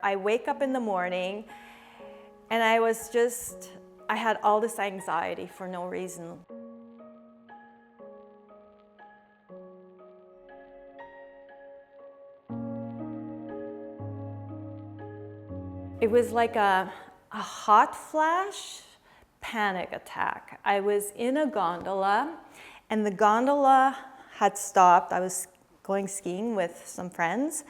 I wake up in the morning and I had all this anxiety for no reason. It was like a hot flash panic attack. I was in a gondola and the gondola had stopped. I was going skiing with some friends.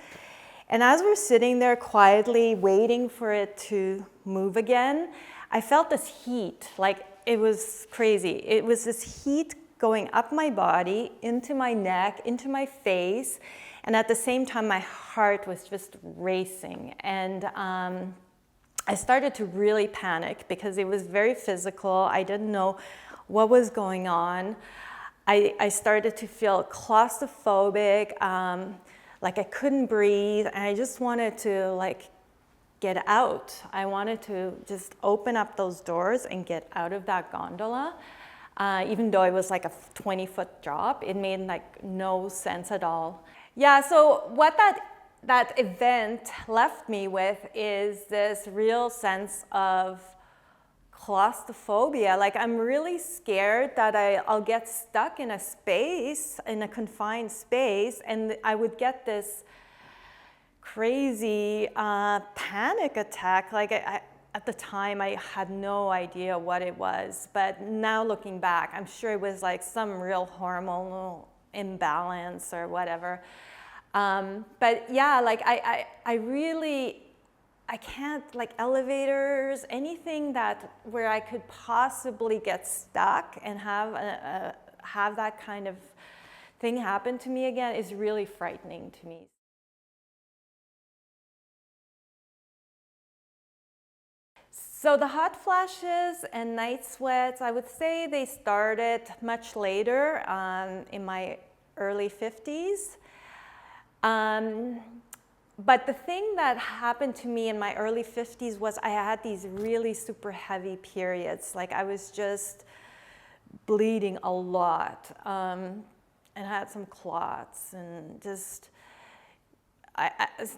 And as we're sitting there quietly waiting for it to move again, I felt this heat, like it was crazy. It was this heat going up my body, into my neck, into my face. And at the same time, my heart was just racing. And I started to really panic because it was very physical. I didn't know what was going on. I started to feel claustrophobic, like I couldn't breathe, and I just wanted to get out. I wanted to just open up those doors and get out of that gondola. Even though it was like a 20-foot drop, it made no sense at all. Yeah, so what that event left me with is this real sense of claustrophobia. Like I'm really scared that I'll get stuck in a space, in a confined space, and I would get this crazy panic attack. At the time, I had no idea what it was, but now looking back, I'm sure it was like some real hormonal imbalance or whatever. But yeah, I can't, elevators, anything where I could possibly get stuck and have that kind of thing happen to me again is really frightening to me. So the hot flashes and night sweats, I would say they started much later, in my early 50s. But the thing that happened to me in my early 50s was I had these really super heavy periods. Like I was just bleeding a lot, and I had some clots, and just,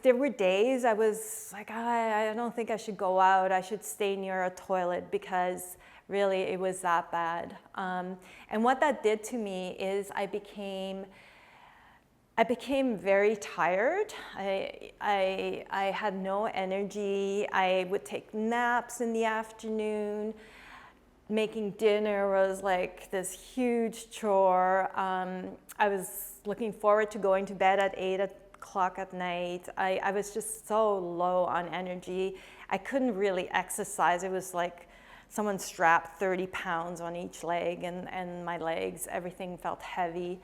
there were days I was like, I don't think I should go out. I should stay near a toilet because really it was that bad. And what that did to me is I became very tired. I had no energy. I would take naps in the afternoon. Making dinner was like this huge chore. I was looking forward to going to bed at 8 o'clock at night. I was just so low on energy. I couldn't really exercise. It was like someone strapped 30 pounds on each leg, and my legs, everything felt heavy.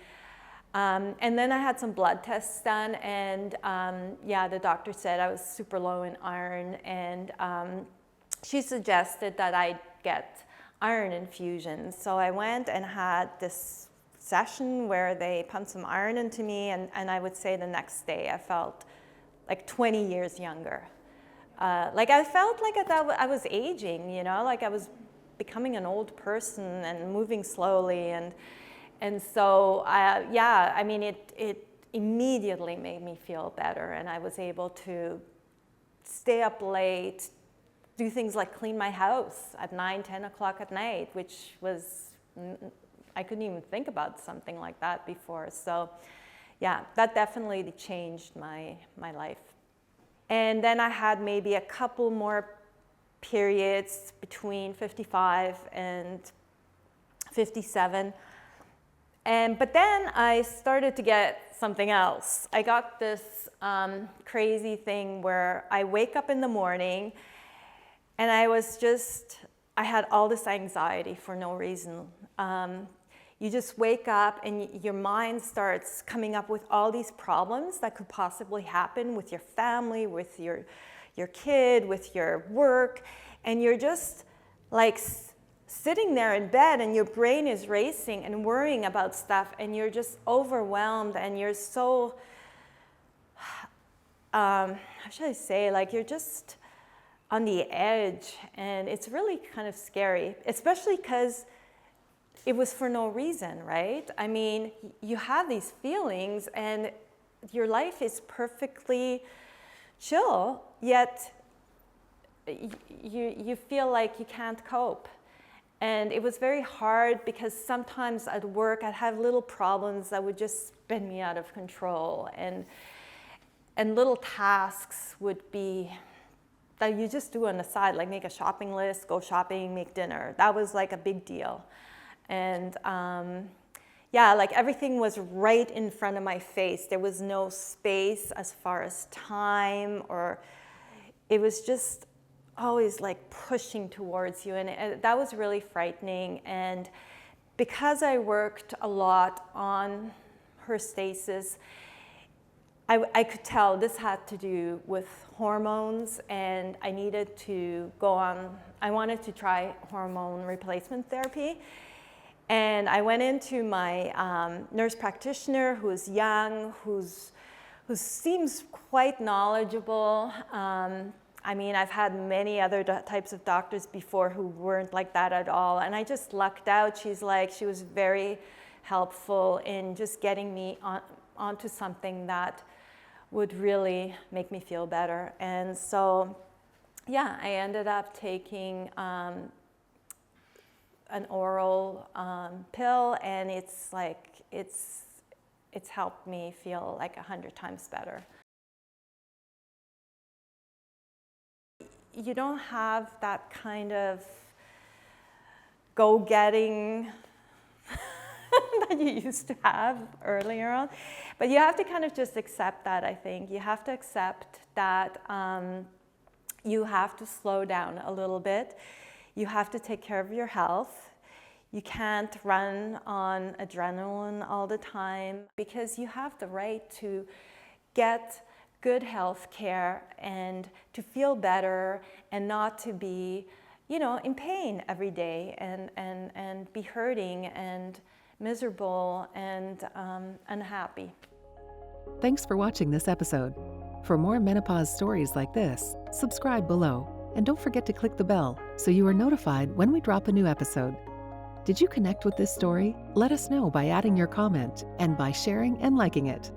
And then I had some blood tests done, and yeah, the doctor said I was super low in iron, and she suggested that I get iron infusions. So I went and had this session where they pumped some iron into me, and I would say the next day I felt like 20 years younger. I felt like I was aging, like I was becoming an old person and moving slowly, and so, yeah, I mean, it immediately made me feel better, and I was able to stay up late, do things like clean my house at 9, 10 o'clock at night, which was, I couldn't even think about something like that before. So, yeah, that definitely changed my life. And then I had maybe a couple more periods between 55 and 57. But then I started to get something else. I got this crazy thing where I wake up in the morning and I had all this anxiety for no reason. You just wake up and your mind starts coming up with all these problems that could possibly happen with your family, with your kid, with your work, and you're just like sitting there in bed and your brain is racing and worrying about stuff, and you're just overwhelmed, and you're so, how should I say, you're just on the edge, and it's really kind of scary, especially because it was for no reason, right? I mean, you have these feelings and your life is perfectly chill, yet you feel like you can't cope. And it was very hard because sometimes at work I'd have little problems that would just spin me out of control, and little tasks would be that you just do on the side, like make a shopping list, go shopping, make dinner. That was like a big deal. And yeah, like everything was right in front of my face. There was no space as far as time, or it was just always like pushing towards you, and that was really frightening. And because I worked a lot on Herstasis, I could tell this had to do with hormones, and I needed to go on, I wanted to try hormone replacement therapy. And I went into my nurse practitioner, who's young, who seems quite knowledgeable. I mean, I've had many other types of doctors before who weren't like that at all, and I just lucked out. She was very helpful in just getting me onto something that would really make me feel better. And so, yeah, I ended up taking an oral pill, and it's helped me feel like 100 times better. You don't have that kind of go-getting that you used to have earlier on. But you have to kind of just accept that, I think. You have to accept that you have to slow down a little bit. You have to take care of your health. You can't run on adrenaline all the time, because you have the right to get good health care and to feel better and not to be, in pain every day and be hurting and miserable and unhappy. Thanks for watching this episode. For more menopause stories like this, subscribe below, and don't forget to click the bell so you are notified when we drop a new episode. Did you connect with this story? Let us know by adding your comment and by sharing and liking it.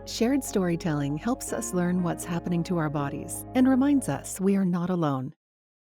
Shared storytelling helps us learn what's happening to our bodies and reminds us we are not alone.